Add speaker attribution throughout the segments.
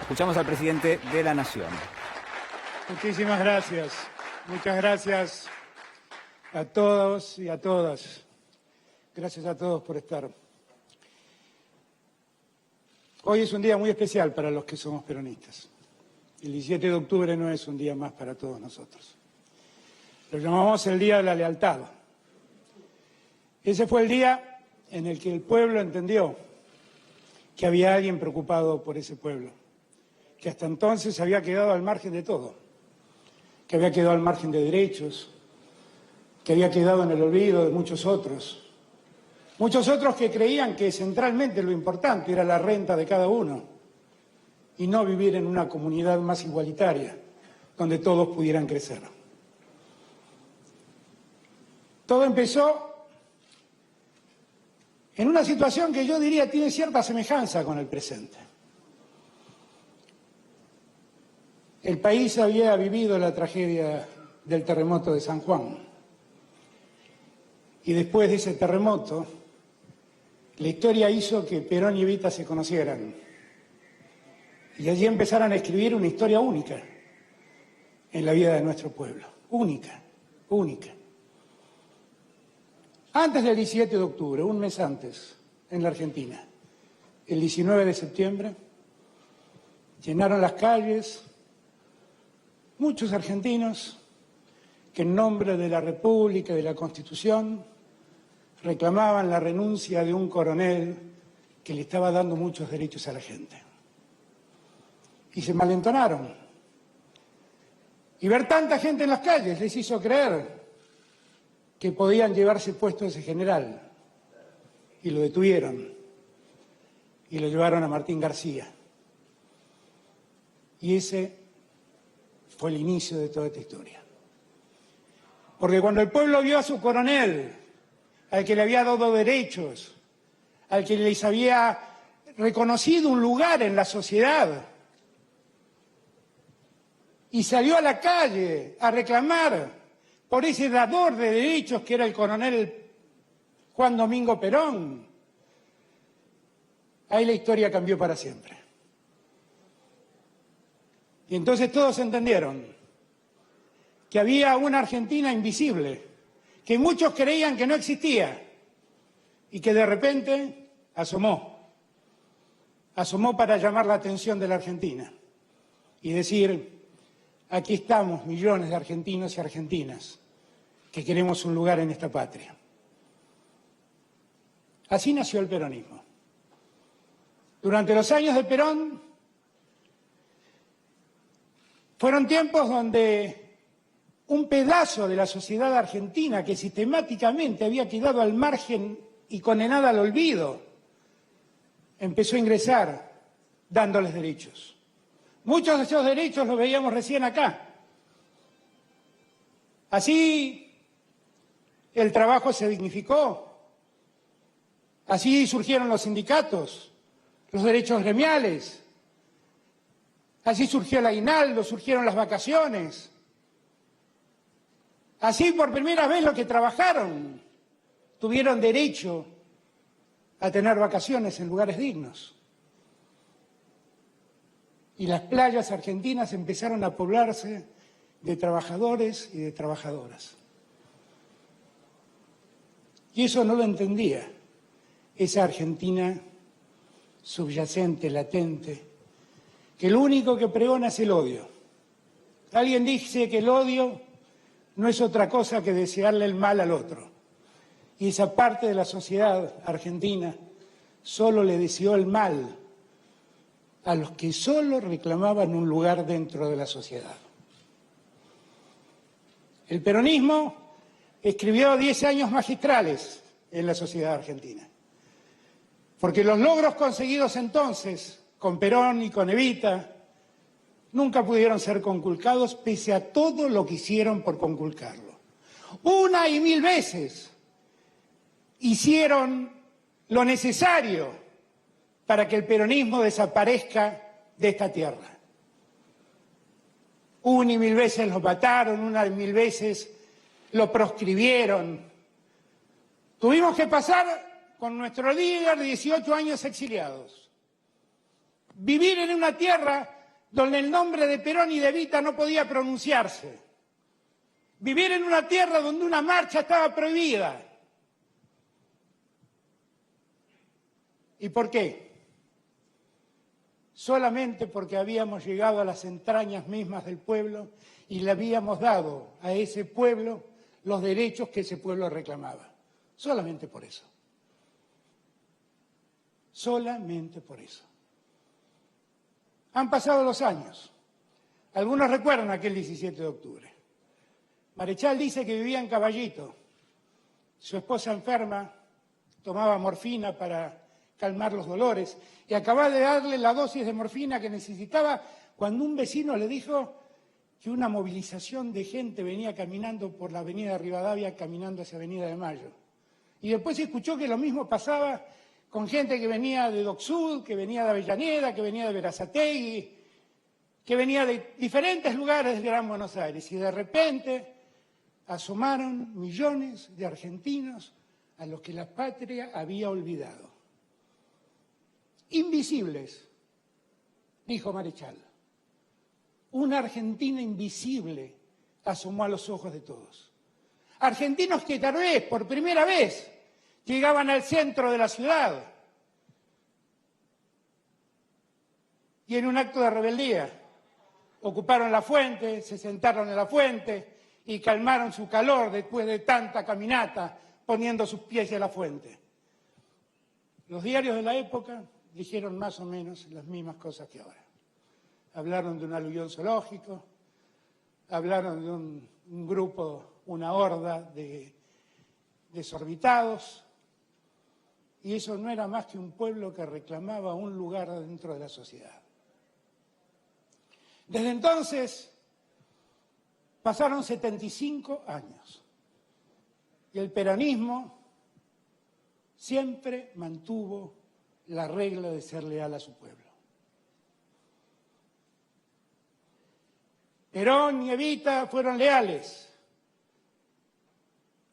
Speaker 1: Escuchamos al presidente de la Nación.
Speaker 2: Muchísimas gracias. Muchas gracias a todos y a todas. Gracias a todos por estar. Hoy es un día muy especial para los que somos peronistas. El 17 de octubre no es un día más para todos nosotros. Lo llamamos el Día de la Lealtad. Ese fue el día en el que el pueblo entendió que había alguien preocupado por ese pueblo, que hasta entonces había quedado al margen de todo, que había quedado al margen de derechos, que había quedado en el olvido de muchos otros que creían que centralmente lo importante era la renta de cada uno y no vivir en una comunidad más igualitaria, donde todos pudieran crecer. Todo empezó en una situación que yo diría tiene cierta semejanza con el presente. El país había vivido la tragedia del terremoto de San Juan. Y después de ese terremoto, la historia hizo que Perón y Evita se conocieran. Y allí empezaron a escribir una historia única en la vida de nuestro pueblo. Única, única. Antes del 17 de octubre, un mes antes, en la Argentina, el 19 de septiembre, llenaron las calles muchos argentinos que en nombre de la República y de la Constitución reclamaban la renuncia de un coronel que le estaba dando muchos derechos a la gente. Y se malentonaron. Y ver tanta gente en las calles les hizo creer que podían llevarse puesto ese general. Y lo detuvieron. Y lo llevaron a Martín García. Y ese fue el inicio de toda esta historia. Porque cuando el pueblo vio a su coronel, al que le había dado derechos, al que les había reconocido un lugar en la sociedad, y salió a la calle a reclamar por ese dador de derechos que era el coronel Juan Domingo Perón, ahí la historia cambió para siempre. Y entonces todos entendieron que había una Argentina invisible, que muchos creían que no existía y que de repente asomó para llamar la atención de la Argentina y decir: aquí estamos millones de argentinos y argentinas que queremos un lugar en esta patria. Así nació el peronismo. Durante los años de Perón fueron tiempos donde un pedazo de la sociedad argentina que sistemáticamente había quedado al margen y condenada al olvido, empezó a ingresar dándoles derechos. Muchos de esos derechos los veíamos recién acá. Así el trabajo se dignificó. Así surgieron los sindicatos, los derechos gremiales. Así surgió el aguinaldo, surgieron las vacaciones. Así por primera vez los que trabajaron tuvieron derecho a tener vacaciones en lugares dignos. Y las playas argentinas empezaron a poblarse de trabajadores y de trabajadoras. Y eso no lo entendía esa Argentina subyacente, latente, que lo único que pregona es el odio. Alguien dice que el odio no es otra cosa que desearle el mal al otro. Y esa parte de la sociedad argentina solo le deseó el mal a los que solo reclamaban un lugar dentro de la sociedad. El peronismo escribió 10 años magistrales en la sociedad argentina, porque los logros conseguidos entonces, con Perón y con Evita, nunca pudieron ser conculcados pese a todo lo que hicieron por conculcarlo. Una y mil veces hicieron lo necesario para que el peronismo desaparezca de esta tierra. Una y mil veces lo mataron, una y mil veces lo proscribieron. Tuvimos que pasar con nuestro líder 18 años exiliados. Vivir en una tierra donde el nombre de Perón y de Evita no podía pronunciarse. Vivir en una tierra donde una marcha estaba prohibida. ¿Y por qué? Solamente porque habíamos llegado a las entrañas mismas del pueblo y le habíamos dado a ese pueblo los derechos que ese pueblo reclamaba. Solamente por eso. Solamente por eso. Han pasado los años. Algunos recuerdan aquel 17 de octubre. Marechal dice que vivía en Caballito. Su esposa enferma, tomaba morfina para calmar los dolores y acababa de darle la dosis de morfina que necesitaba cuando un vecino le dijo que una movilización de gente venía caminando por la avenida Rivadavia, caminando hacia Avenida de Mayo. Y después se escuchó que lo mismo pasaba con gente que venía de Dock Sud, que venía de Avellaneda, que venía de Berazategui, que venía de diferentes lugares del Gran Buenos Aires. Y de repente asomaron millones de argentinos a los que la patria había olvidado. Invisibles, dijo Marechal. Una Argentina invisible asomó a los ojos de todos. Argentinos que tal vez, por primera vez, llegaban al centro de la ciudad y en un acto de rebeldía ocuparon la fuente, se sentaron en la fuente y calmaron su calor después de tanta caminata poniendo sus pies en la fuente. Los diarios de la época dijeron más o menos las mismas cosas que ahora. Hablaron de un aluvión zoológico, hablaron de un grupo, una horda de desorbitados, y eso no era más que un pueblo que reclamaba un lugar dentro de la sociedad. Desde entonces pasaron 75 años y el peronismo siempre mantuvo la regla de ser leal a su pueblo. Perón y Evita fueron leales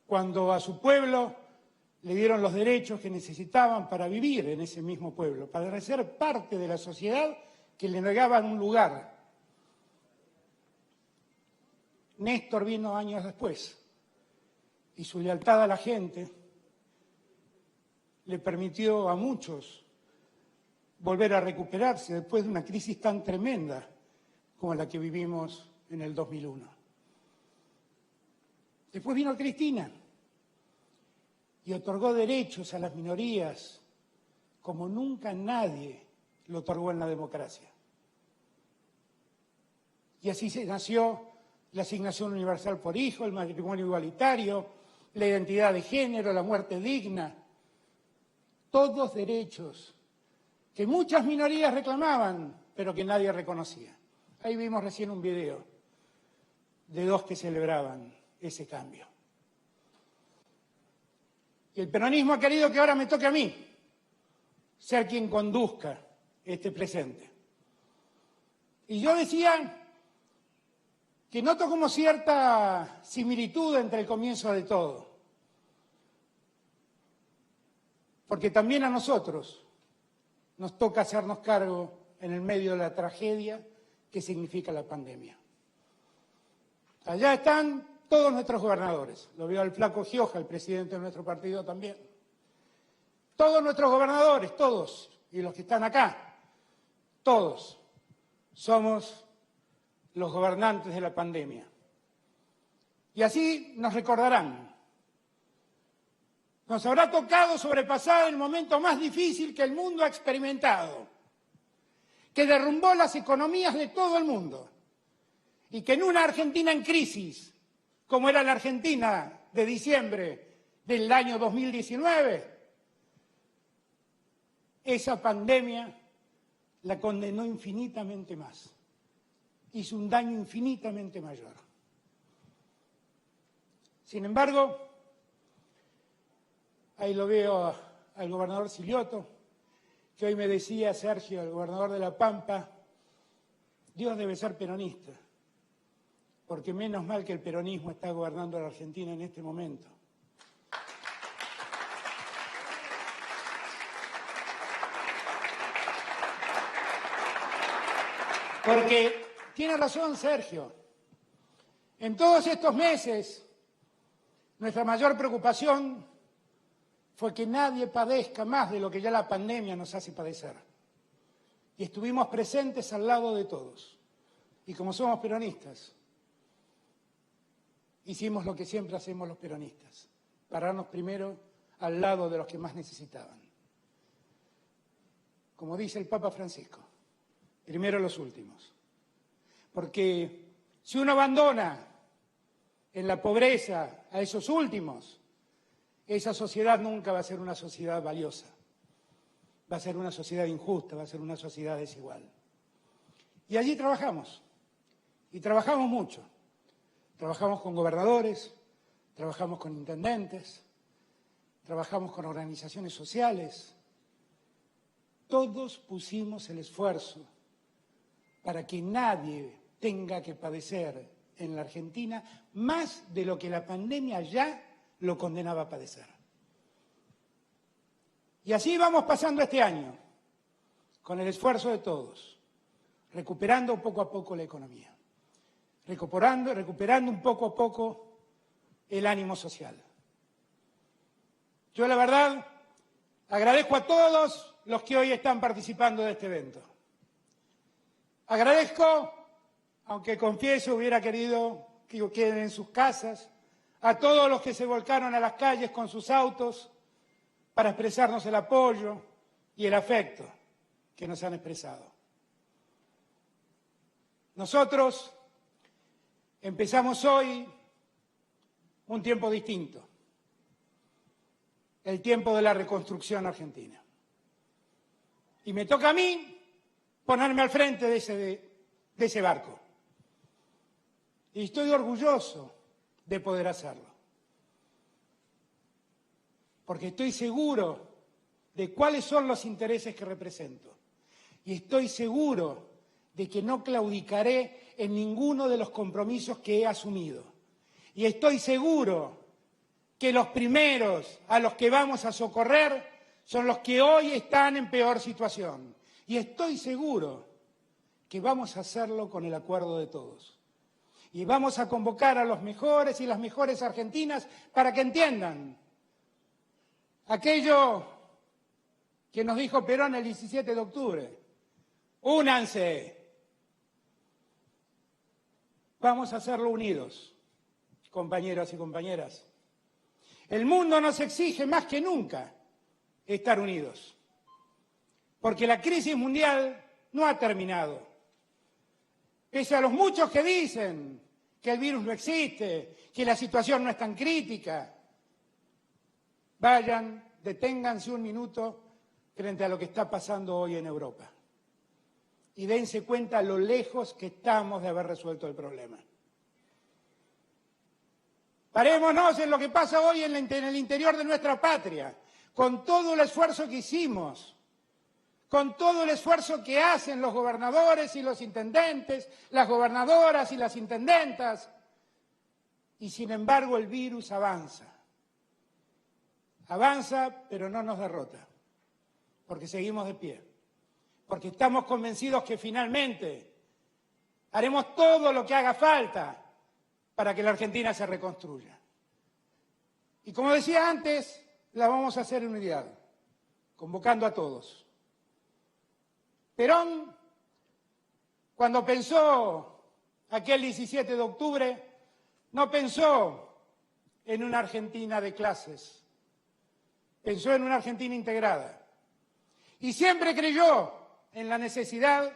Speaker 2: cuando a su pueblo le dieron los derechos que necesitaban para vivir en ese mismo pueblo, para ser parte de la sociedad que le negaban un lugar. Néstor vino años después y su lealtad a la gente le permitió a muchos volver a recuperarse después de una crisis tan tremenda como la que vivimos en el 2001. Después vino Cristina y otorgó derechos a las minorías como nunca nadie lo otorgó en la democracia. Y así se nació la asignación universal por hijo, el matrimonio igualitario, la identidad de género, la muerte digna. Todos derechos que muchas minorías reclamaban, pero que nadie reconocía. Ahí vimos recién un video de dos que celebraban ese cambio. Y el peronismo ha querido que ahora me toque a mí ser quien conduzca este presente. Y yo decía que noto como cierta similitud entre el comienzo de todo. Porque también a nosotros nos toca hacernos cargo en el medio de la tragedia que significa la pandemia. Allá están todos nuestros gobernadores. Lo veo al flaco Gioja, el presidente de nuestro partido también. Todos nuestros gobernadores, todos, y los que están acá, todos, somos los gobernantes de la pandemia. Y así nos recordarán. Nos habrá tocado sobrepasar el momento más difícil que el mundo ha experimentado, que derrumbó las economías de todo el mundo y que en una Argentina en crisis, como era la Argentina de diciembre del año 2019, esa pandemia la condenó infinitamente más, hizo un daño infinitamente mayor. Sin embargo, ahí lo veo al gobernador Silioto, que hoy me decía, Sergio, el gobernador de La Pampa, Dios debe ser peronista, porque menos mal que el peronismo está gobernando a la Argentina en este momento. Porque tiene razón Sergio. En todos estos meses, nuestra mayor preocupación fue que nadie padezca más de lo que ya la pandemia nos hace padecer. Y estuvimos presentes al lado de todos. Y como somos peronistas, hicimos lo que siempre hacemos los peronistas, pararnos primero al lado de los que más necesitaban. Como dice el Papa Francisco, primero los últimos. Porque si uno abandona en la pobreza a esos últimos, esa sociedad nunca va a ser una sociedad valiosa. Va a ser una sociedad injusta, va a ser una sociedad desigual. Y allí trabajamos. Y trabajamos mucho. Trabajamos con gobernadores, trabajamos con intendentes, trabajamos con organizaciones sociales. Todos pusimos el esfuerzo para que nadie tenga que padecer en la Argentina más de lo que la pandemia ya lo condenaba a padecer. Y así vamos pasando este año, con el esfuerzo de todos, recuperando poco a poco la economía, recuperando un poco a poco el ánimo social. Yo, la verdad, agradezco a todos los que hoy están participando de este evento. Agradezco, aunque confieso hubiera querido que queden en sus casas, a todos los que se volcaron a las calles con sus autos para expresarnos el apoyo y el afecto que nos han expresado. Nosotros empezamos hoy un tiempo distinto, el tiempo de la reconstrucción argentina. Y me toca a mí ponerme al frente de ese barco. Y estoy orgulloso de poder hacerlo. Porque estoy seguro de cuáles son los intereses que represento. Y estoy seguro de que no claudicaré en ninguno de los compromisos que he asumido. Y estoy seguro que los primeros a los que vamos a socorrer son los que hoy están en peor situación. Y estoy seguro que vamos a hacerlo con el acuerdo de todos. Y vamos a convocar a los mejores y las mejores argentinas para que entiendan aquello que nos dijo Perón el 17 de octubre. Únanse. Vamos a hacerlo unidos, compañeros y compañeras. El mundo nos exige más que nunca estar unidos, porque la crisis mundial no ha terminado. Pese a los muchos que dicen que el virus no existe, que la situación no es tan crítica, vayan, deténganse un minuto frente a lo que está pasando hoy en Europa y dense cuenta lo lejos que estamos de haber resuelto el problema. Parémonos en lo que pasa hoy en el interior de nuestra patria, con todo el esfuerzo que hicimos, con todo el esfuerzo que hacen los gobernadores y los intendentes, las gobernadoras y las intendentas, y sin embargo el virus avanza. Avanza, pero no nos derrota, porque seguimos de pie, porque estamos convencidos que finalmente haremos todo lo que haga falta para que la Argentina se reconstruya. Y como decía antes, la vamos a hacer en unidad, convocando a todos. Perón, cuando pensó aquel 17 de octubre, no pensó en una Argentina de clases, pensó en una Argentina integrada. Y siempre creyó en la necesidad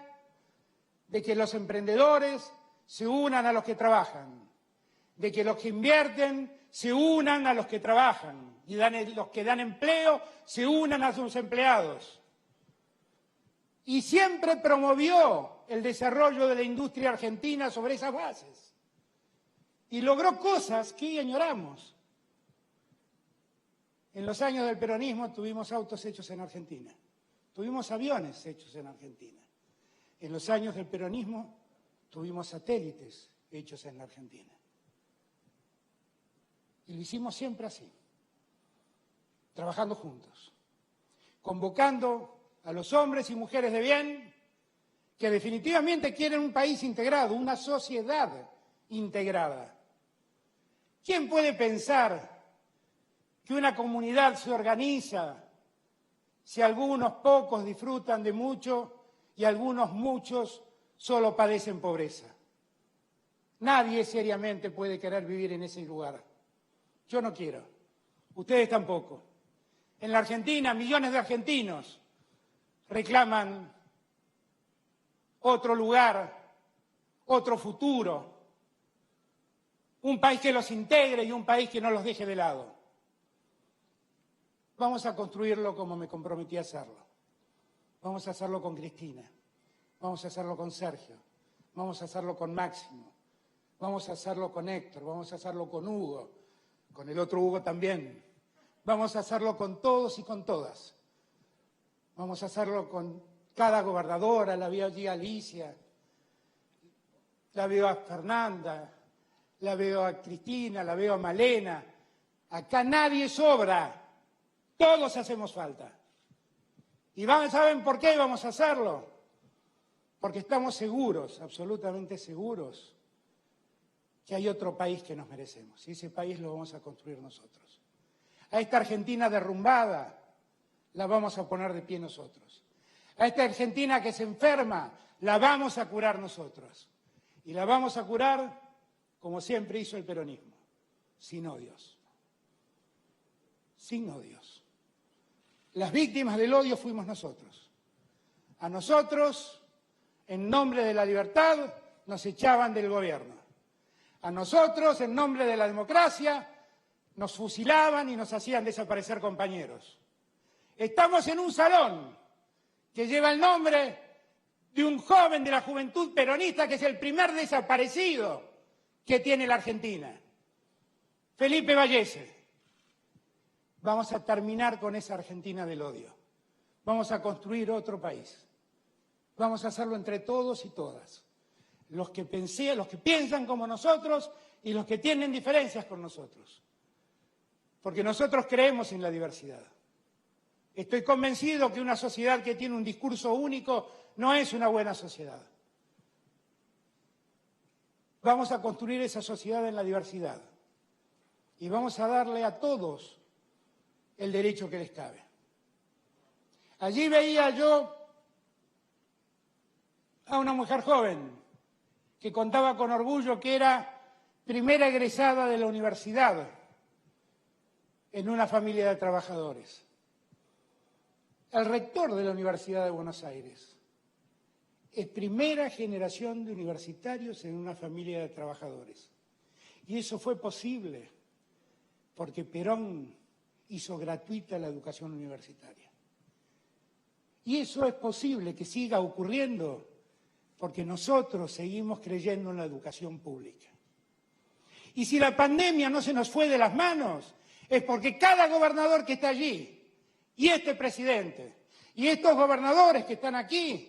Speaker 2: de que los emprendedores se unan a los que trabajan, de que los que invierten se unan a los que trabajan y los que dan empleo se unan a sus empleados. Y siempre promovió el desarrollo de la industria argentina sobre esas bases. Y logró cosas que hoy añoramos. En los años del peronismo tuvimos autos hechos en Argentina, tuvimos aviones hechos en Argentina. En los años del peronismo tuvimos satélites hechos en la Argentina. Y lo hicimos siempre así, trabajando juntos, convocando a los hombres y mujeres de bien que definitivamente quieren un país integrado, una sociedad integrada. ¿Quién puede pensar que una comunidad se organiza si algunos pocos disfrutan de mucho y algunos muchos solo padecen pobreza? Nadie seriamente puede querer vivir en ese lugar. Yo no quiero, ustedes tampoco. En la Argentina, millones de argentinos reclaman otro lugar, otro futuro, un país que los integre y un país que no los deje de lado. Vamos a construirlo como me comprometí a hacerlo. Vamos a hacerlo con Cristina, vamos a hacerlo con Sergio, vamos a hacerlo con Máximo, vamos a hacerlo con Héctor, vamos a hacerlo con Hugo, con el otro Hugo también. Vamos a hacerlo con todos y con todas. Vamos a hacerlo con cada gobernadora, la veo allí a Alicia, la veo a Fernanda, la veo a Cristina, la veo a Malena. Acá nadie sobra, todos hacemos falta. ¿Y saben por qué vamos a hacerlo? Porque estamos seguros, absolutamente seguros, que hay otro país que nos merecemos. Y ese país lo vamos a construir nosotros. A esta Argentina derrumbada la vamos a poner de pie nosotros. A esta Argentina que se enferma la vamos a curar nosotros. Y la vamos a curar como siempre hizo el peronismo, sin odios. Sin odios. Las víctimas del odio fuimos nosotros. A nosotros, en nombre de la libertad, nos echaban del gobierno. A nosotros, en nombre de la democracia, nos fusilaban y nos hacían desaparecer compañeros. Estamos en un salón que lleva el nombre de un joven de la juventud peronista que es el primer desaparecido que tiene la Argentina, Felipe Vallese. Vamos a terminar con esa Argentina del odio. Vamos a construir otro país. Vamos a hacerlo entre todos y todas. Los que piensan como nosotros y los que tienen diferencias con nosotros. Porque nosotros creemos en la diversidad. Estoy convencido que una sociedad que tiene un discurso único no es una buena sociedad. Vamos a construir esa sociedad en la diversidad y vamos a darle a todos el derecho que les cabe. Allí veía yo a una mujer joven que contaba con orgullo que era primera egresada de la universidad en una familia de trabajadores. El rector de la Universidad de Buenos Aires es primera generación de universitarios en una familia de trabajadores. Y eso fue posible porque Perón hizo gratuita la educación universitaria. Y eso es posible que siga ocurriendo porque nosotros seguimos creyendo en la educación pública. Y si la pandemia no se nos fue de las manos, es porque cada gobernador que está allí, y este presidente, y estos gobernadores que están aquí,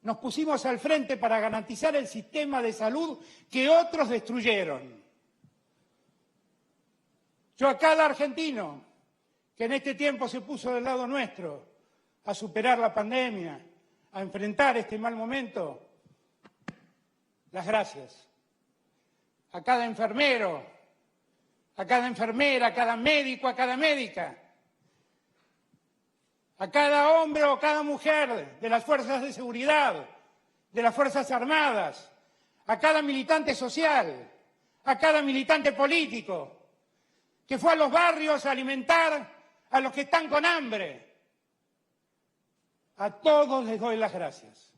Speaker 2: nos pusimos al frente para garantizar el sistema de salud que otros destruyeron. Yo a cada argentino que en este tiempo se puso del lado nuestro a superar la pandemia, a enfrentar este mal momento, las gracias. A cada enfermero, a cada enfermera, a cada médico, a cada médica, a cada hombre o cada mujer de las fuerzas de seguridad, de las Fuerzas Armadas, a cada militante social, a cada militante político, que fue a los barrios a alimentar a los que están con hambre. A todos les doy las gracias.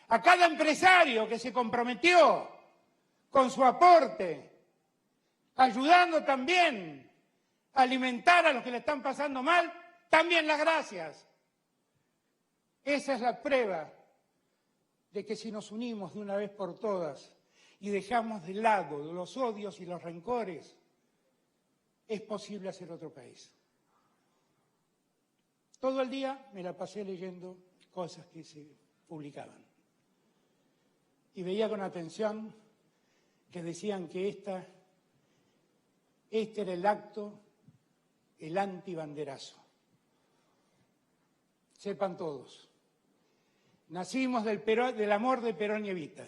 Speaker 2: A cada empresario que se comprometió con su aporte, ayudando también a alimentar a los que le están pasando mal, también las gracias. Esa es la prueba de que si nos unimos de una vez por todas y dejamos de lado los odios y los rencores, es posible hacer otro país. Todo el día me la pasé leyendo cosas que se publicaban. Y veía con atención que decían que este era el acto, el antibanderazo. Sepan todos Nacimos del amor de Perón y Evita.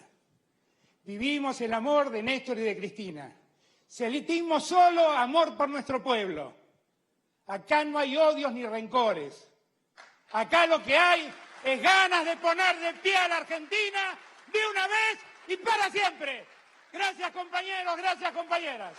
Speaker 2: Vivimos el amor de Néstor y de Cristina. Sentimos solo amor por nuestro pueblo. Acá no hay odios ni rencores. Acá lo que hay es ganas de poner de pie a la Argentina de una vez y para siempre. Gracias, compañeros, gracias, compañeras.